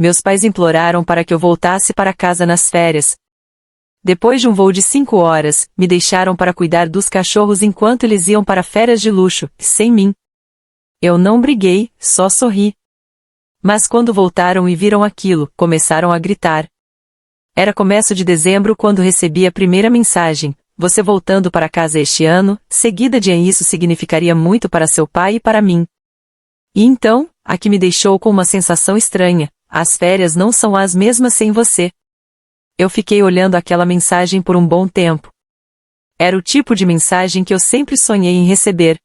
Meus pais imploraram para que eu voltasse para casa nas férias. Depois de um voo de 5 horas, me deixaram para cuidar dos cachorros enquanto eles iam para férias de luxo, sem mim. Eu não briguei, só sorri. Mas quando voltaram e viram aquilo, começaram a gritar. Era começo de dezembro quando recebi a primeira mensagem: você voltando para casa este ano, seguida de isso significaria muito para seu pai e para mim. E então, a que me deixou com uma sensação estranha: as férias não são as mesmas sem você. Eu fiquei olhando aquela mensagem por um bom tempo. Era o tipo de mensagem que eu sempre sonhei em receber.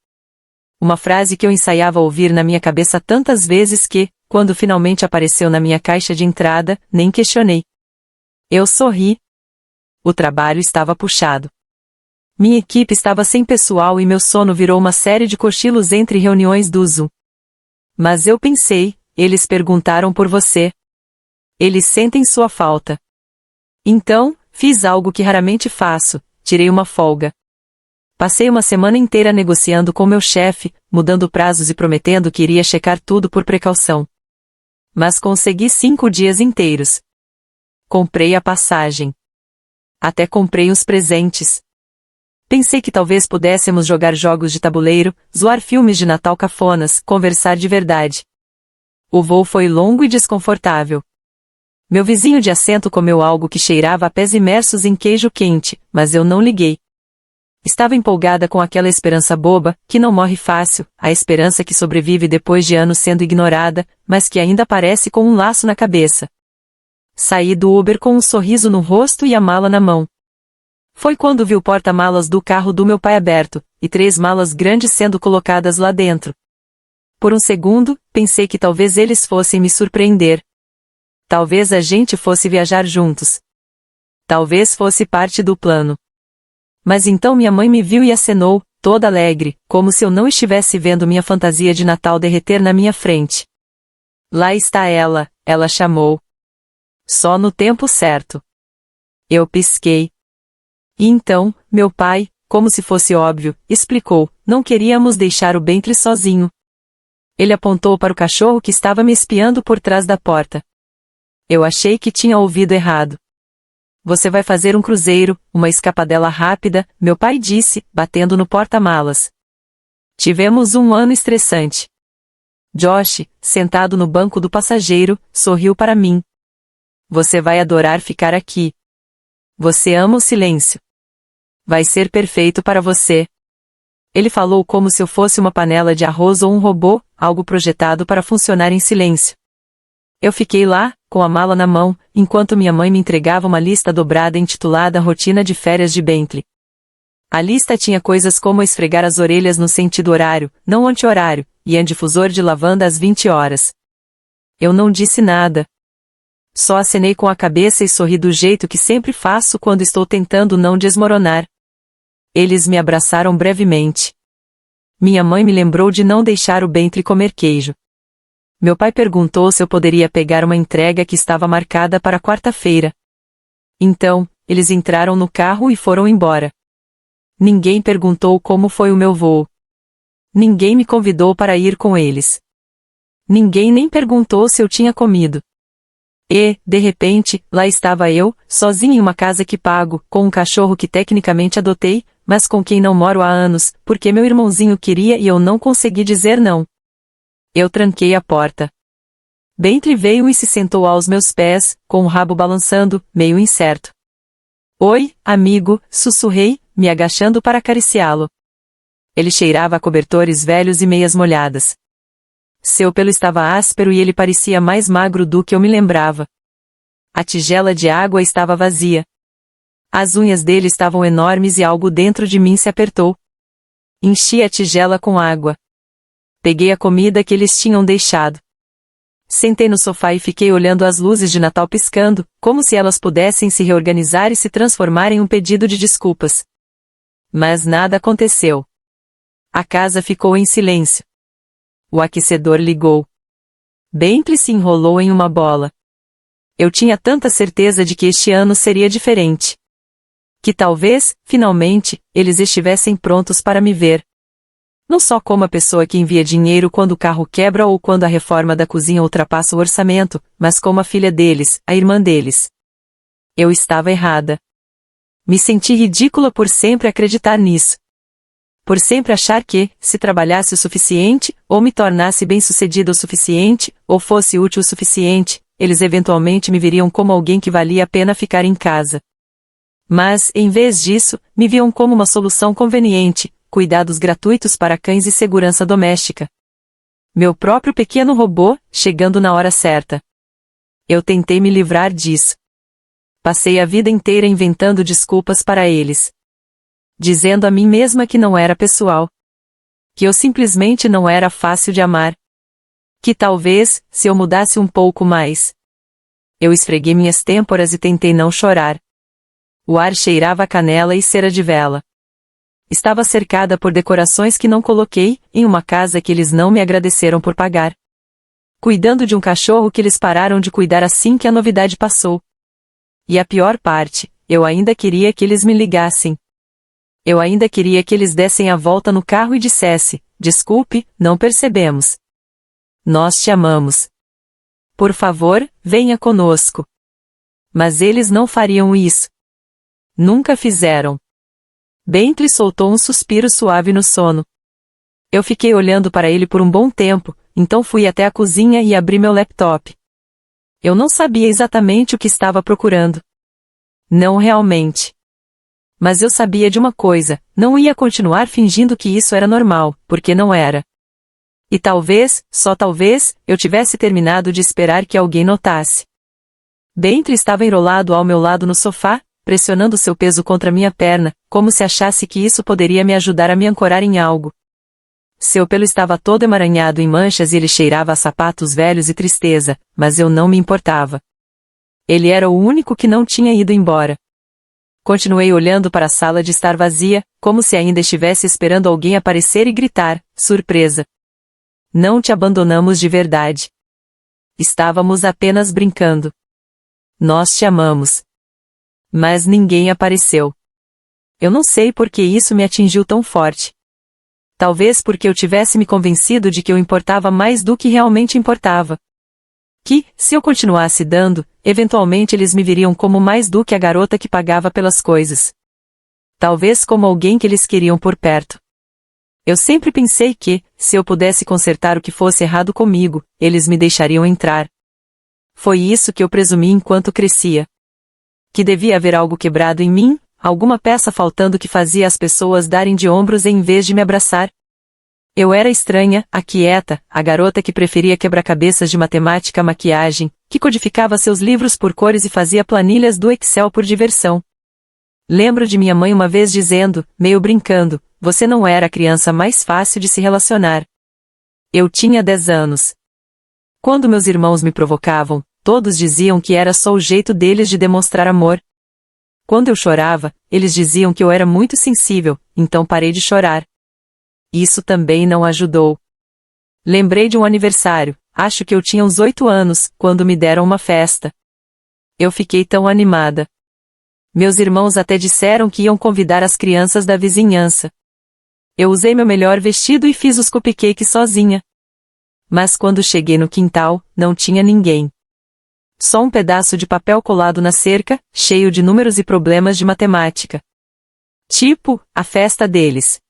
Uma frase que eu ensaiava ouvir na minha cabeça tantas vezes que, quando finalmente apareceu na minha caixa de entrada, nem questionei. Eu sorri. O trabalho estava puxado. Minha equipe estava sem pessoal e meu sono virou uma série de cochilos entre reuniões do Zoom. Mas eu pensei, eles perguntaram por você. Eles sentem sua falta. Então, fiz algo que raramente faço, tirei uma folga. Passei uma semana inteira negociando com meu chefe, mudando prazos e prometendo que iria checar tudo por precaução. Mas consegui 5 dias inteiros. Comprei a passagem. Até comprei os presentes. Pensei que talvez pudéssemos jogar jogos de tabuleiro, zoar filmes de Natal cafonas, conversar de verdade. O voo foi longo e desconfortável. Meu vizinho de assento comeu algo que cheirava a pés imersos em queijo quente, mas eu não liguei. Estava empolgada com aquela esperança boba, que não morre fácil, a esperança que sobrevive depois de anos sendo ignorada, mas que ainda aparece com um laço na cabeça. Saí do Uber com um sorriso no rosto e a mala na mão. Foi quando vi o porta-malas do carro do meu pai aberto, e 3 malas grandes sendo colocadas lá dentro. Por um segundo, pensei que talvez eles fossem me surpreender. Talvez a gente fosse viajar juntos. Talvez fosse parte do plano. Mas então minha mãe me viu e acenou, toda alegre, como se eu não estivesse vendo minha fantasia de Natal derreter na minha frente. Lá está ela, ela chamou. Só no tempo certo. Eu pisquei. E então, meu pai, como se fosse óbvio, explicou: não queríamos deixar o Bentley sozinho. Ele apontou para o cachorro que estava me espiando por trás da porta. Eu achei que tinha ouvido errado. Você vai fazer um cruzeiro, uma escapadela rápida, meu pai disse, batendo no porta-malas. Tivemos um ano estressante. Josh, sentado no banco do passageiro, sorriu para mim. Você vai adorar ficar aqui. Você ama o silêncio. Vai ser perfeito para você. Ele falou como se eu fosse uma panela de arroz ou um robô, algo projetado para funcionar em silêncio. Eu fiquei lá, com a mala na mão, enquanto minha mãe me entregava uma lista dobrada intitulada Rotina de Férias de Bentley. A lista tinha coisas como esfregar as orelhas no sentido horário, não anti-horário, e um difusor de lavanda às 20 horas. Eu não disse nada. Só acenei com a cabeça e sorri do jeito que sempre faço quando estou tentando não desmoronar. Eles me abraçaram brevemente. Minha mãe me lembrou de não deixar o Bentley comer queijo. Meu pai perguntou se eu poderia pegar uma entrega que estava marcada para quarta-feira. Então, eles entraram no carro e foram embora. Ninguém perguntou como foi o meu voo. Ninguém me convidou para ir com eles. Ninguém nem perguntou se eu tinha comido. E, de repente, lá estava eu, sozinha em uma casa que pago, com um cachorro que tecnicamente adotei, mas com quem não moro há anos, porque meu irmãozinho queria e eu não consegui dizer não. Eu tranquei a porta. Bentley veio e se sentou aos meus pés, com o rabo balançando, meio incerto. Oi, amigo, sussurrei, me agachando para acariciá-lo. Ele cheirava a cobertores velhos e meias molhadas. Seu pelo estava áspero e ele parecia mais magro do que eu me lembrava. A tigela de água estava vazia. As unhas dele estavam enormes e algo dentro de mim se apertou. Enchi a tigela com água. Peguei a comida que eles tinham deixado. Sentei no sofá e fiquei olhando as luzes de Natal piscando, como se elas pudessem se reorganizar e se transformar em um pedido de desculpas. Mas nada aconteceu. A casa ficou em silêncio. O aquecedor ligou. Bentley se enrolou em uma bola. Eu tinha tanta certeza de que este ano seria diferente. Que talvez, finalmente, eles estivessem prontos para me ver. não só como a pessoa que envia dinheiro quando o carro quebra ou quando a reforma da cozinha ultrapassa o orçamento, mas como a filha deles, a irmã deles. Eu estava errada. Me senti ridícula por sempre acreditar nisso. Por sempre achar que, se trabalhasse o suficiente, ou me tornasse bem-sucedida o suficiente, ou fosse útil o suficiente, eles eventualmente me viriam como alguém que valia a pena ficar em casa. Mas, em vez disso, me viam como uma solução conveniente, cuidados gratuitos para cães e segurança doméstica. Meu próprio pequeno robô, chegando na hora certa. Eu tentei me livrar disso. Passei a vida inteira inventando desculpas para eles. Dizendo a mim mesma que não era pessoal. Que eu simplesmente não era fácil de amar. Que talvez, se eu mudasse um pouco mais. Eu esfreguei minhas têmporas e tentei não chorar. O ar cheirava a canela e cera de vela. Estava cercada por decorações que não coloquei, em uma casa que eles não me agradeceram por pagar. Cuidando de um cachorro que eles pararam de cuidar assim que a novidade passou. E a pior parte, eu ainda queria que eles me ligassem. Eu ainda queria que eles dessem a volta no carro e dissesse, desculpe, não percebemos. Nós te amamos. Por favor, venha conosco. Mas eles não fariam isso. Nunca fizeram. Bentley soltou um suspiro suave no sono. Eu fiquei olhando para ele por um bom tempo, então fui até a cozinha e abri meu laptop. Eu não sabia exatamente o que estava procurando. Não realmente. Mas eu sabia de uma coisa, não ia continuar fingindo que isso era normal, porque não era. E talvez, só talvez, eu tivesse terminado de esperar que alguém notasse. Bentley estava enrolado ao meu lado no sofá, pressionando seu peso contra minha perna, como se achasse que isso poderia me ajudar a me ancorar em algo. Seu pelo estava todo emaranhado em manchas e ele cheirava a sapatos velhos e tristeza, mas eu não me importava. Ele era o único que não tinha ido embora. Continuei olhando para a sala de estar vazia, como se ainda estivesse esperando alguém aparecer e gritar, surpresa. Não te abandonamos de verdade. Estávamos apenas brincando. Nós te amamos. Mas ninguém apareceu. Eu não sei por que isso me atingiu tão forte. Talvez porque eu tivesse me convencido de que eu importava mais do que realmente importava. Que, se eu continuasse dando, eventualmente eles me viriam como mais do que a garota que pagava pelas coisas. Talvez como alguém que eles queriam por perto. Eu sempre pensei que, se eu pudesse consertar o que fosse errado comigo, eles me deixariam entrar. Foi isso que eu presumi enquanto crescia. Que devia haver algo quebrado em mim, alguma peça faltando que fazia as pessoas darem de ombros em vez de me abraçar. Eu era estranha, a quieta, a garota que preferia quebra-cabeças de matemática à maquiagem, que codificava seus livros por cores e fazia planilhas do Excel por diversão. Lembro de minha mãe uma vez dizendo, meio brincando, você não era a criança mais fácil de se relacionar. Eu tinha 10 anos. Quando meus irmãos me provocavam, todos diziam que era só o jeito deles de demonstrar amor. Quando eu chorava, eles diziam que eu era muito sensível, então parei de chorar. Isso também não ajudou. Lembrei de um aniversário, acho que eu tinha uns 8 anos, quando me deram uma festa. Eu fiquei tão animada. Meus irmãos até disseram que iam convidar as crianças da vizinhança. Eu usei meu melhor vestido e fiz os cupcakes sozinha. Mas quando cheguei no quintal, não tinha ninguém. Só um pedaço de papel colado na cerca, cheio de números e problemas de matemática. Tipo, a festa deles.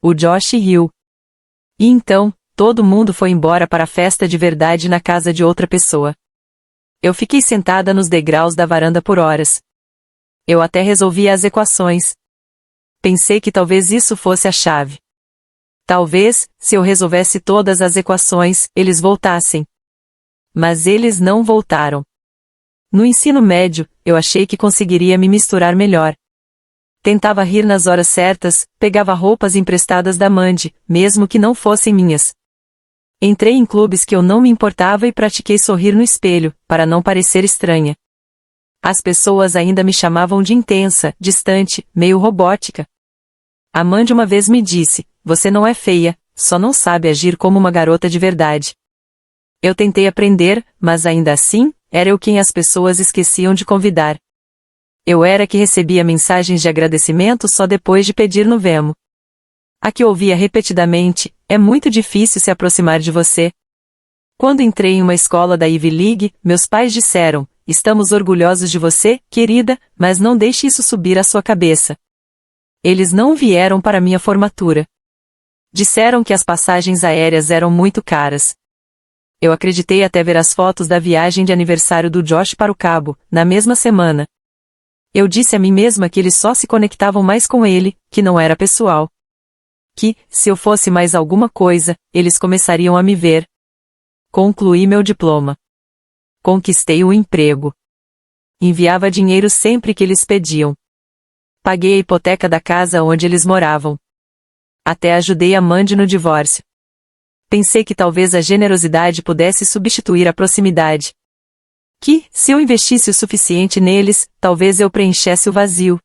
O Josh riu. E então, todo mundo foi embora para a festa de verdade na casa de outra pessoa. Eu fiquei sentada nos degraus da varanda por horas. Eu até resolvi as equações. Pensei que talvez isso fosse a chave. Talvez, se eu resolvesse todas as equações, eles voltassem. Mas eles não voltaram. No ensino médio, eu achei que conseguiria me misturar melhor. Tentava rir nas horas certas, pegava roupas emprestadas da Mandy, mesmo que não fossem minhas. Entrei em clubes que eu não me importava e pratiquei sorrir no espelho, para não parecer estranha. As pessoas ainda me chamavam de intensa, distante, meio robótica. A Mandy uma vez me disse, você não é feia, só não sabe agir como uma garota de verdade. Eu tentei aprender, mas ainda assim, era eu quem as pessoas esqueciam de convidar. Eu era que recebia mensagens de agradecimento só depois de pedir no Vemo. A que ouvia repetidamente: é muito difícil se aproximar de você. Quando entrei em uma escola da Ivy League, meus pais disseram: estamos orgulhosos de você, querida, mas não deixe isso subir à sua cabeça. Eles não vieram para minha formatura. Disseram que as passagens aéreas eram muito caras. Eu acreditei até ver as fotos da viagem de aniversário do Josh para o Cabo, na mesma semana. Eu disse a mim mesma que eles só se conectavam mais com ele, que não era pessoal. Que, se eu fosse mais alguma coisa, eles começariam a me ver. Concluí meu diploma. Conquistei o emprego. Enviava dinheiro sempre que eles pediam. Paguei a hipoteca da casa onde eles moravam. Até ajudei a Mandy no divórcio. Pensei que talvez a generosidade pudesse substituir a proximidade. Que, se eu investisse o suficiente neles, talvez eu preenchesse o vazio.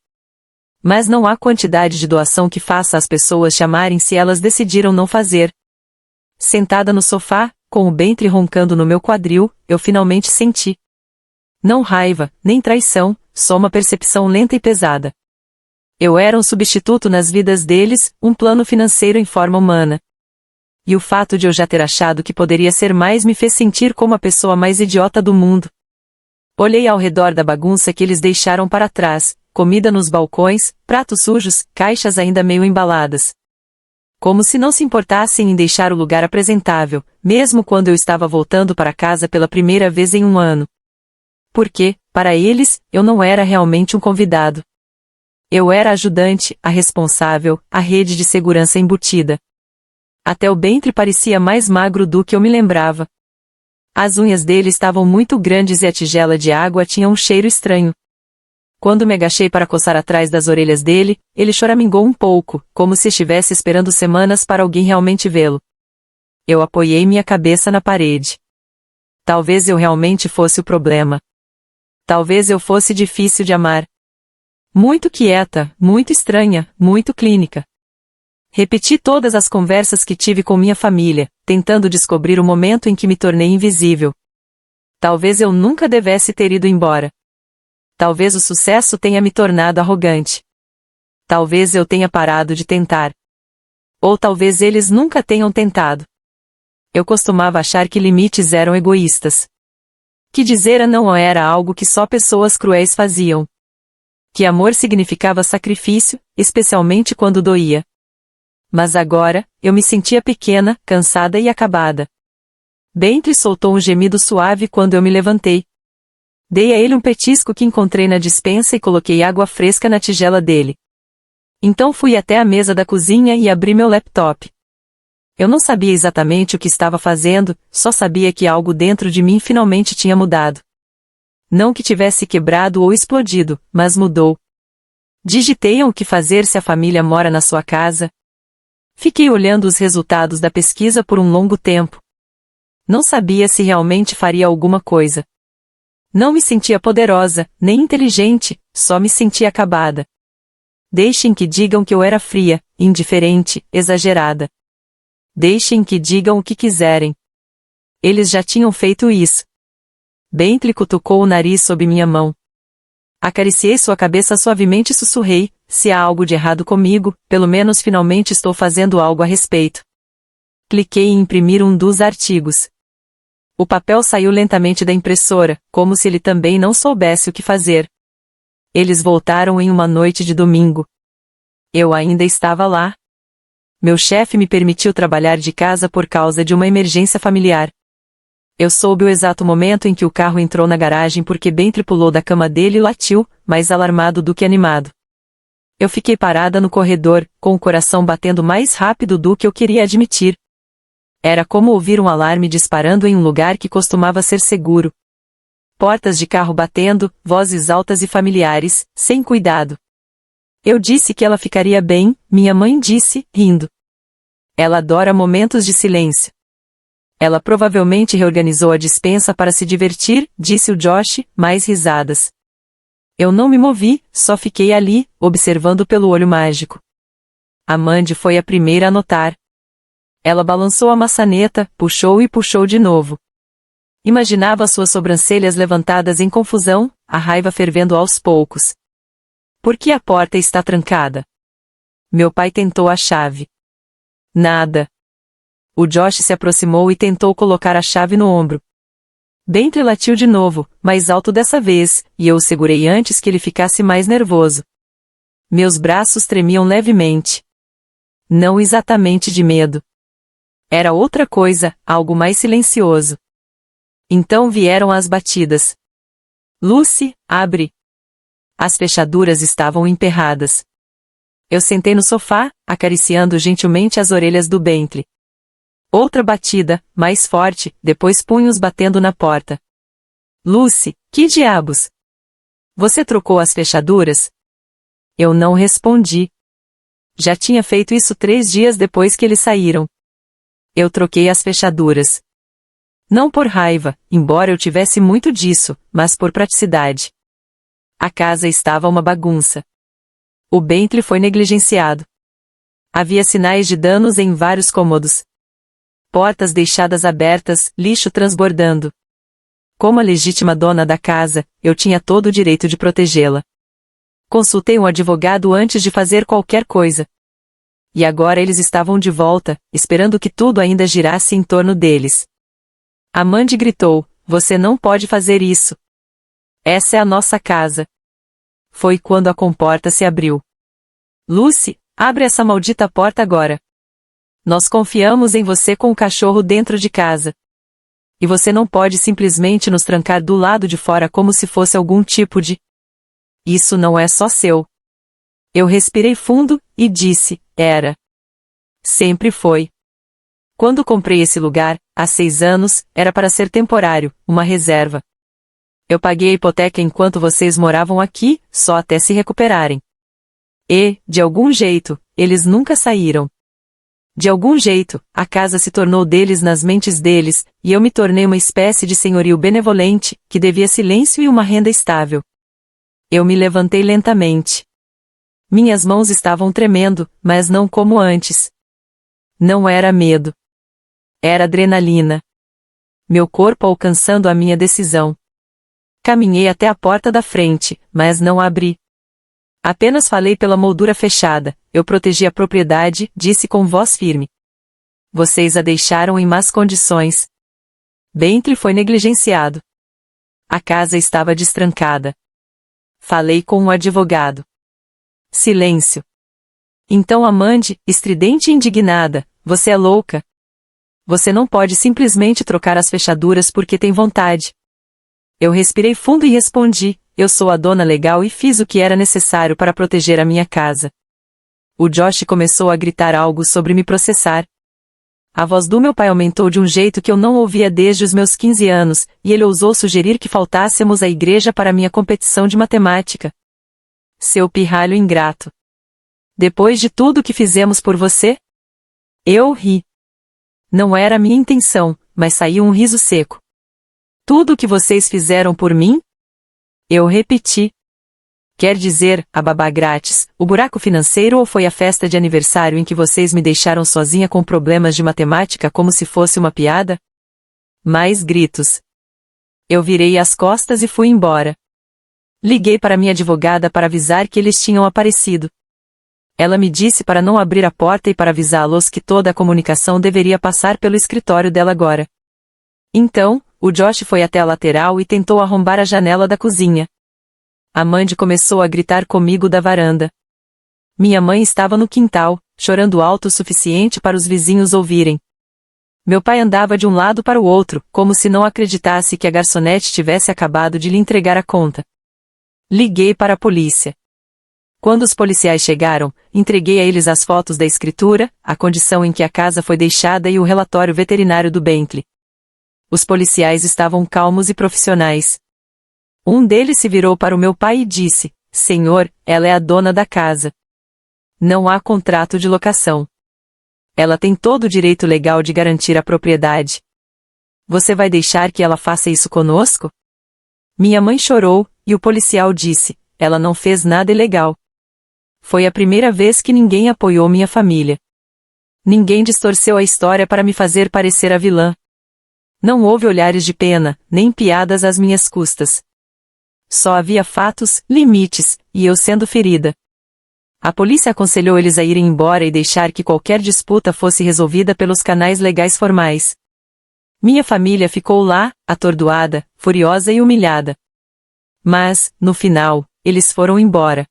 Mas não há quantidade de doação que faça as pessoas chamarem se elas decidiram não fazer. Sentada no sofá, com o Bentley roncando no meu quadril, eu finalmente senti. Não raiva, nem traição, só uma percepção lenta e pesada. Eu era um substituto nas vidas deles, um plano financeiro em forma humana. E o fato de eu já ter achado que poderia ser mais me fez sentir como a pessoa mais idiota do mundo. Olhei ao redor da bagunça que eles deixaram para trás, comida nos balcões, pratos sujos, caixas ainda meio embaladas. Como se não se importassem em deixar o lugar apresentável, mesmo quando eu estava voltando para casa pela primeira vez em um ano. Porque, para eles, eu não era realmente um convidado. Eu era a ajudante, a responsável, a rede de segurança embutida. Até o Bentley parecia mais magro do que eu me lembrava. As unhas dele estavam muito grandes e a tigela de água tinha um cheiro estranho. Quando me agachei para coçar atrás das orelhas dele, ele choramingou um pouco, como se estivesse esperando semanas para alguém realmente vê-lo. Eu apoiei minha cabeça na parede. Talvez eu realmente fosse o problema. Talvez eu fosse difícil de amar. Muito quieta, muito estranha, muito clínica. Repeti todas as conversas que tive com minha família, tentando descobrir o momento em que me tornei invisível. Talvez eu nunca devesse ter ido embora. Talvez o sucesso tenha me tornado arrogante. Talvez eu tenha parado de tentar. Ou talvez eles nunca tenham tentado. Eu costumava achar que limites eram egoístas. Que dizer não era algo que só pessoas cruéis faziam. Que amor significava sacrifício, especialmente quando doía. Mas agora, eu me sentia pequena, cansada e acabada. Bentley soltou um gemido suave quando eu me levantei. Dei a ele um petisco que encontrei na despensa e coloquei água fresca na tigela dele. Então fui até a mesa da cozinha e abri meu laptop. Eu não sabia exatamente o que estava fazendo, só sabia que algo dentro de mim finalmente tinha mudado. Não que tivesse quebrado ou explodido, mas mudou. Digitei o que fazer se a família mora na sua casa. Fiquei olhando os resultados da pesquisa por um longo tempo. Não sabia se realmente faria alguma coisa. Não me sentia poderosa, nem inteligente, só me sentia acabada. Deixem que digam que eu era fria, indiferente, exagerada. Deixem que digam o que quiserem. Eles já tinham feito isso. Bentley cutucou o nariz sob minha mão. Acariciei sua cabeça suavemente e sussurrei: se há algo de errado comigo, pelo menos finalmente estou fazendo algo a respeito. Cliquei em imprimir um dos artigos. O papel saiu lentamente da impressora, como se ele também não soubesse o que fazer. Eles voltaram em uma noite de domingo. Eu ainda estava lá. Meu chefe me permitiu trabalhar de casa por causa de uma emergência familiar. Eu soube o exato momento em que o carro entrou na garagem porque Bentley pulou da cama dele e latiu, mais alarmado do que animado. Eu fiquei parada no corredor, com o coração batendo mais rápido do que eu queria admitir. Era como ouvir um alarme disparando em um lugar que costumava ser seguro. Portas de carro batendo, vozes altas e familiares, sem cuidado. Eu disse que ela ficaria bem, minha mãe disse, rindo. Ela adora momentos de silêncio. Ela provavelmente reorganizou a despensa para se divertir, disse o Josh, mais risadas. Eu não me movi, só fiquei ali, observando pelo olho mágico. A Mandy foi a primeira a notar. Ela balançou a maçaneta, puxou e puxou de novo. Imaginava suas sobrancelhas levantadas em confusão, a raiva fervendo aos poucos. Por que a porta está trancada? Meu pai tentou a chave. Nada. O Josh se aproximou e tentou colocar a chave no ombro. Bentley latiu de novo, mais alto dessa vez, e eu o segurei antes que ele ficasse mais nervoso. Meus braços tremiam levemente. Não exatamente de medo. Era outra coisa, algo mais silencioso. Então vieram as batidas. Lucy, abre. As fechaduras estavam emperradas. Eu sentei no sofá, acariciando gentilmente as orelhas do Bentley. Outra batida, mais forte, depois punhos batendo na porta. Lucy, que diabos? Você trocou as fechaduras? Eu não respondi. Já tinha feito isso 3 dias depois que eles saíram. Eu troquei as fechaduras. Não por raiva, embora eu tivesse muito disso, mas por praticidade. A casa estava uma bagunça. O Bentley foi negligenciado. Havia sinais de danos em vários cômodos. Portas deixadas abertas, lixo transbordando. Como a legítima dona da casa, eu tinha todo o direito de protegê-la. Consultei um advogado antes de fazer qualquer coisa. E agora eles estavam de volta, esperando que tudo ainda girasse em torno deles. Amanda gritou, você não pode fazer isso. Essa é a nossa casa. Foi quando a comporta se abriu. Lucy, abre essa maldita porta agora. Nós confiamos em você com o cachorro dentro de casa. E você não pode simplesmente nos trancar do lado de fora como se fosse algum tipo de... Isso não é só seu. Eu respirei fundo, e disse, era. Sempre foi. Quando comprei esse lugar, há 6 anos, era para ser temporário, uma reserva. Eu paguei a hipoteca enquanto vocês moravam aqui, só até se recuperarem. E, de algum jeito, eles nunca saíram. De algum jeito, a casa se tornou deles nas mentes deles, e eu me tornei uma espécie de senhorio benevolente, que devia silêncio e uma renda estável. Eu me levantei lentamente. Minhas mãos estavam tremendo, mas não como antes. Não era medo. Era adrenalina. Meu corpo alcançando a minha decisão. Caminhei até a porta da frente, mas não a abri. Apenas falei pela moldura fechada, eu protegi a propriedade, disse com voz firme. Vocês a deixaram em más condições. Bentley foi negligenciado. A casa estava destrancada. Falei com um advogado. Silêncio. Então Amanda, estridente e indignada, você é louca. Você não pode simplesmente trocar as fechaduras porque tem vontade. Eu respirei fundo e respondi, eu sou a dona legal e fiz o que era necessário para proteger a minha casa. O Josh começou a gritar algo sobre me processar. A voz do meu pai aumentou de um jeito que eu não ouvia desde os meus 15 anos, e ele ousou sugerir que faltássemos à igreja para minha competição de matemática. Seu pirralho ingrato. Depois de tudo que fizemos por você? Eu ri. Não era minha intenção, mas saiu um riso seco. Tudo o que vocês fizeram por mim? Eu repeti. Quer dizer, a babá grátis, o buraco financeiro ou foi a festa de aniversário em que vocês me deixaram sozinha com problemas de matemática como se fosse uma piada? Mais gritos. Eu virei as costas e fui embora. Liguei para minha advogada para avisar que eles tinham aparecido. Ela me disse para não abrir a porta e para avisá-los que toda a comunicação deveria passar pelo escritório dela agora. Então, o Josh foi até a lateral e tentou arrombar a janela da cozinha. Amanda começou a gritar comigo da varanda. Minha mãe estava no quintal, chorando alto o suficiente para os vizinhos ouvirem. Meu pai andava de um lado para o outro, como se não acreditasse que a garçonete tivesse acabado de lhe entregar a conta. Liguei para a polícia. Quando os policiais chegaram, entreguei a eles as fotos da escritura, a condição em que a casa foi deixada e o relatório veterinário do Bentley. Os policiais estavam calmos e profissionais. Um deles se virou para o meu pai e disse, Senhor, ela é a dona da casa. Não há contrato de locação. Ela tem todo o direito legal de garantir a propriedade. Você vai deixar que ela faça isso conosco? Minha mãe chorou, e o policial disse, ela não fez nada ilegal. Foi a primeira vez que ninguém apoiou minha família. Ninguém distorceu a história para me fazer parecer a vilã. Não houve olhares de pena, nem piadas às minhas custas. Só havia fatos, limites, e eu sendo ferida. A polícia aconselhou eles a irem embora e deixar que qualquer disputa fosse resolvida pelos canais legais formais. Minha família ficou lá, atordoada, furiosa e humilhada. Mas, no final, eles foram embora.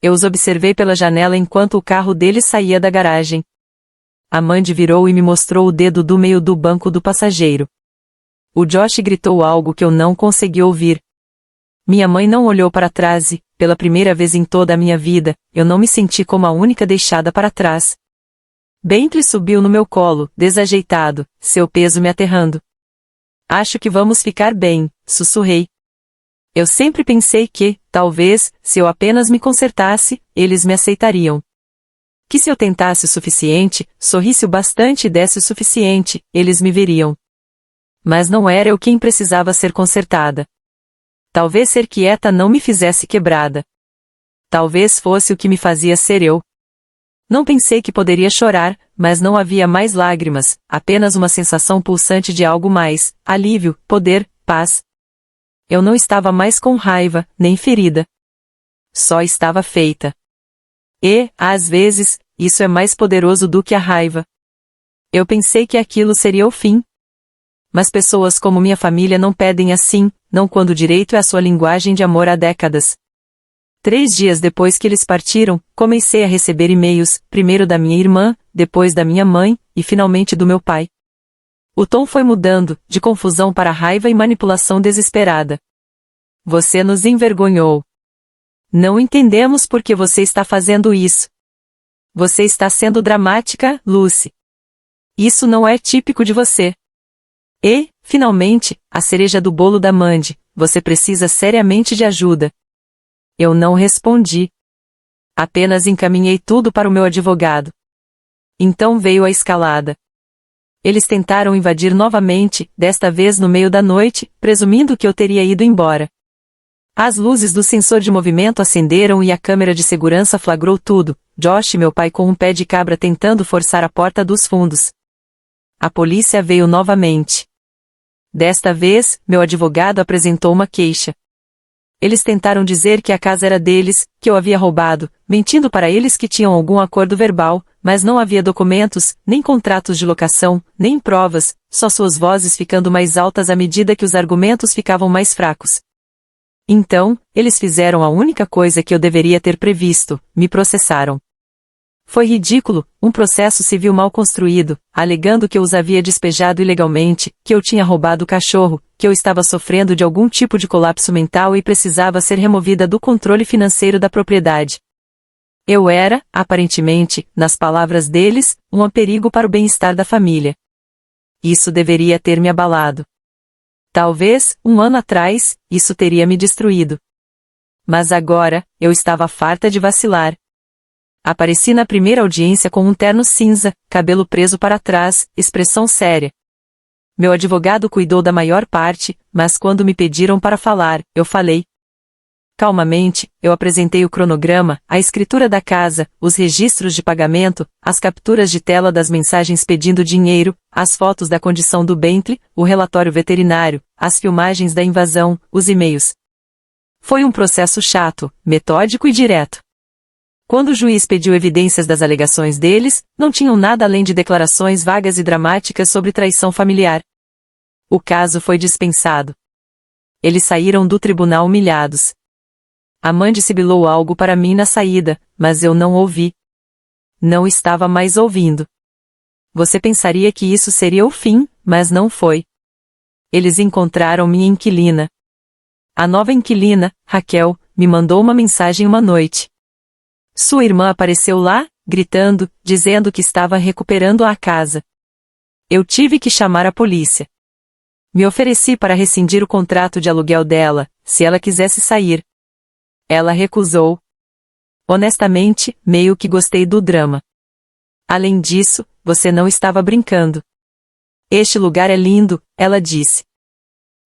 Eu os observei pela janela enquanto o carro deles saía da garagem. A Mandy virou e me mostrou o dedo do meio do banco do passageiro. O Josh gritou algo que eu não consegui ouvir. Minha mãe não olhou para trás e, pela primeira vez em toda a minha vida, eu não me senti como a única deixada para trás. Bentley subiu no meu colo, desajeitado, seu peso me aterrando. Acho que vamos ficar bem, sussurrei. Eu sempre pensei que, talvez, se eu apenas me consertasse, eles me aceitariam. Que se eu tentasse o suficiente, sorrisse o bastante e desse o suficiente, eles me veriam. Mas não era eu quem precisava ser consertada. Talvez ser quieta não me fizesse quebrada. Talvez fosse o que me fazia ser eu. Não pensei que poderia chorar, mas não havia mais lágrimas, apenas uma sensação pulsante de algo mais, alívio, poder, paz. Eu não estava mais com raiva, nem ferida. Só estava feita. E, às vezes, isso é mais poderoso do que a raiva. Eu pensei que aquilo seria o fim. Mas pessoas como minha família não pedem assim, não quando o direito é a sua linguagem de amor há décadas. 3 dias depois que eles partiram, comecei a receber e-mails, primeiro da minha irmã, depois da minha mãe, e finalmente do meu pai. O tom foi mudando, de confusão para raiva e manipulação desesperada. Você nos envergonhou. Não entendemos por que você está fazendo isso. Você está sendo dramática, Lucy. Isso não é típico de você. E, finalmente, a cereja do bolo da Mandy, você precisa seriamente de ajuda. Eu não respondi. Apenas encaminhei tudo para o meu advogado. Então veio a escalada. Eles tentaram invadir novamente, desta vez no meio da noite, presumindo que eu teria ido embora. As luzes do sensor de movimento acenderam e a câmera de segurança flagrou tudo, Josh e meu pai com um pé de cabra tentando forçar a porta dos fundos. A polícia veio novamente. Desta vez, meu advogado apresentou uma queixa. Eles tentaram dizer que a casa era deles, que eu havia roubado, mentindo para eles que tinham algum acordo verbal, mas não havia documentos, nem contratos de locação, nem provas, só suas vozes ficando mais altas à medida que os argumentos ficavam mais fracos. Então, eles fizeram a única coisa que eu deveria ter previsto, me processaram. Foi ridículo, um processo civil mal construído, alegando que eu os havia despejado ilegalmente, que eu tinha roubado o cachorro, que eu estava sofrendo de algum tipo de colapso mental e precisava ser removida do controle financeiro da propriedade. Eu era, aparentemente, nas palavras deles, um perigo para o bem-estar da família. Isso deveria ter me abalado. Talvez, 1 ano atrás, isso teria me destruído. Mas agora, eu estava farta de vacilar. Apareci na primeira audiência com um terno cinza, cabelo preso para trás, expressão séria. Meu advogado cuidou da maior parte, mas quando me pediram para falar, eu falei. Calmamente, eu apresentei o cronograma, a escritura da casa, os registros de pagamento, as capturas de tela das mensagens pedindo dinheiro, as fotos da condição do Bentley, o relatório veterinário, as filmagens da invasão, os e-mails. Foi um processo chato, metódico e direto. Quando o juiz pediu evidências das alegações deles, não tinham nada além de declarações vagas e dramáticas sobre traição familiar. O caso foi dispensado. Eles saíram do tribunal humilhados. A Mandy sibilou algo para mim na saída, mas eu não ouvi. Não estava mais ouvindo. Você pensaria que isso seria o fim, mas não foi. Eles encontraram minha inquilina. A nova inquilina, Raquel, me mandou uma mensagem uma noite. Sua irmã apareceu lá, gritando, dizendo que estava recuperando a casa. Eu tive que chamar a polícia. Me ofereci para rescindir o contrato de aluguel dela, se ela quisesse sair. Ela recusou. Honestamente, meio que gostei do drama. Além disso, você não estava brincando. Este lugar é lindo, ela disse.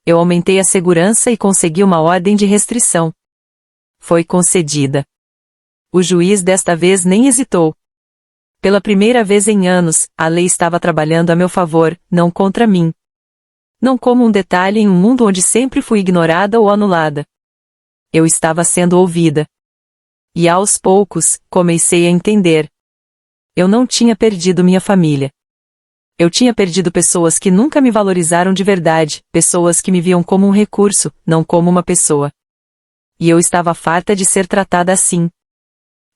Eu aumentei a segurança e consegui uma ordem de restrição. Foi concedida. O juiz desta vez nem hesitou. Pela primeira vez em anos, a lei estava trabalhando a meu favor, não contra mim. Não como um detalhe em um mundo onde sempre fui ignorada ou anulada. Eu estava sendo ouvida. E aos poucos, comecei a entender. Eu não tinha perdido minha família. Eu tinha perdido pessoas que nunca me valorizaram de verdade, pessoas que me viam como um recurso, não como uma pessoa. E eu estava farta de ser tratada assim.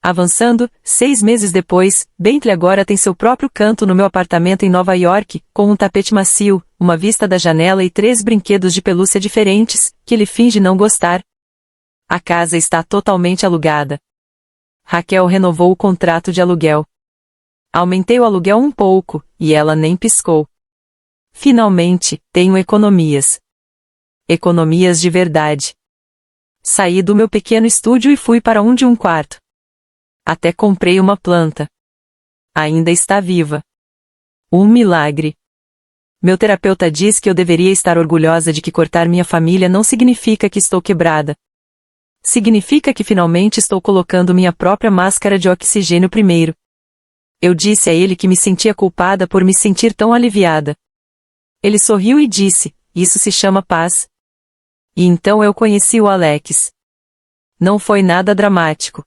Avançando, 6 meses depois, Bentley agora tem seu próprio canto no meu apartamento em Nova York, com um tapete macio, uma vista da janela e 3 brinquedos de pelúcia diferentes, que ele finge não gostar. A casa está totalmente alugada. Raquel renovou o contrato de aluguel. Aumentei o aluguel um pouco, e ela nem piscou. Finalmente, tenho economias. Economias de verdade. Saí do meu pequeno estúdio e fui para um de um quarto. Até comprei uma planta. Ainda está viva. Um milagre. Meu terapeuta diz que eu deveria estar orgulhosa de que cortar minha família não significa que estou quebrada. Significa que finalmente estou colocando minha própria máscara de oxigênio primeiro. Eu disse a ele que me sentia culpada por me sentir tão aliviada. Ele sorriu e disse, isso se chama paz. E então eu conheci o Alex. Não foi nada dramático.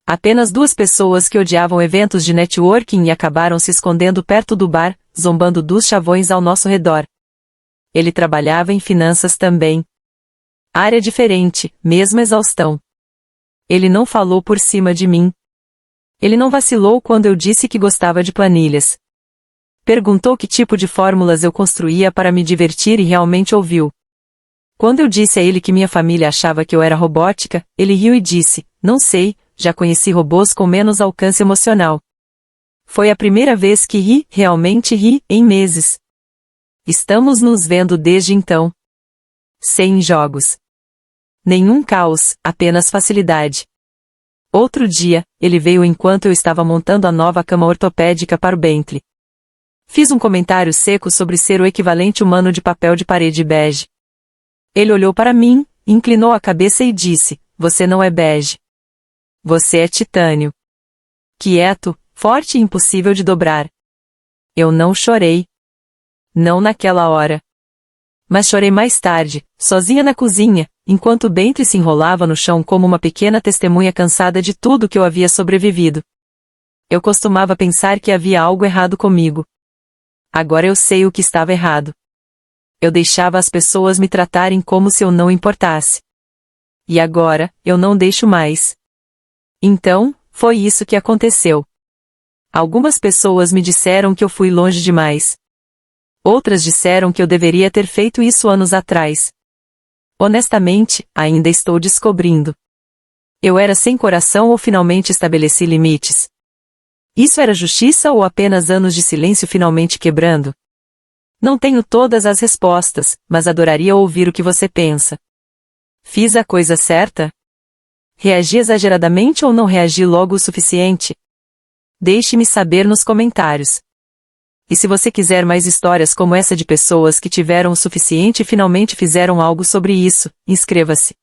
Apenas 2 pessoas que odiavam eventos de networking e acabaram se escondendo perto do bar, zombando dos chavões ao nosso redor. Ele trabalhava em finanças também. Área diferente, mesma exaustão. Ele não falou por cima de mim. Ele não vacilou quando eu disse que gostava de planilhas. Perguntou que tipo de fórmulas eu construía para me divertir e realmente ouviu. Quando eu disse a ele que minha família achava que eu era robótica, ele riu e disse, não sei, já conheci robôs com menos alcance emocional. Foi a primeira vez que ri, realmente ri, em meses. Estamos nos vendo desde então. Sem jogos. Nenhum caos, apenas facilidade. Outro dia, ele veio enquanto eu estava montando a nova cama ortopédica para o Bentley. Fiz um comentário seco sobre ser o equivalente humano de papel de parede bege. Ele olhou para mim, inclinou a cabeça e disse, você não é bege. Você é titânio. Quieto, forte e impossível de dobrar. Eu não chorei. Não naquela hora. Mas chorei mais tarde, sozinha na cozinha, enquanto Bentley se enrolava no chão como uma pequena testemunha cansada de tudo que eu havia sobrevivido. Eu costumava pensar que havia algo errado comigo. Agora eu sei o que estava errado. Eu deixava as pessoas me tratarem como se eu não importasse. E agora, eu não deixo mais. Então, foi isso que aconteceu. Algumas pessoas me disseram que eu fui longe demais. Outras disseram que eu deveria ter feito isso anos atrás. Honestamente, ainda estou descobrindo. Eu era sem coração ou finalmente estabeleci limites? Isso era justiça ou apenas anos de silêncio finalmente quebrando? Não tenho todas as respostas, mas adoraria ouvir o que você pensa. Fiz a coisa certa? Reagi exageradamente ou não reagi logo o suficiente? Deixe-me saber nos comentários. E se você quiser mais histórias como essa de pessoas que tiveram o suficiente e finalmente fizeram algo sobre isso, inscreva-se.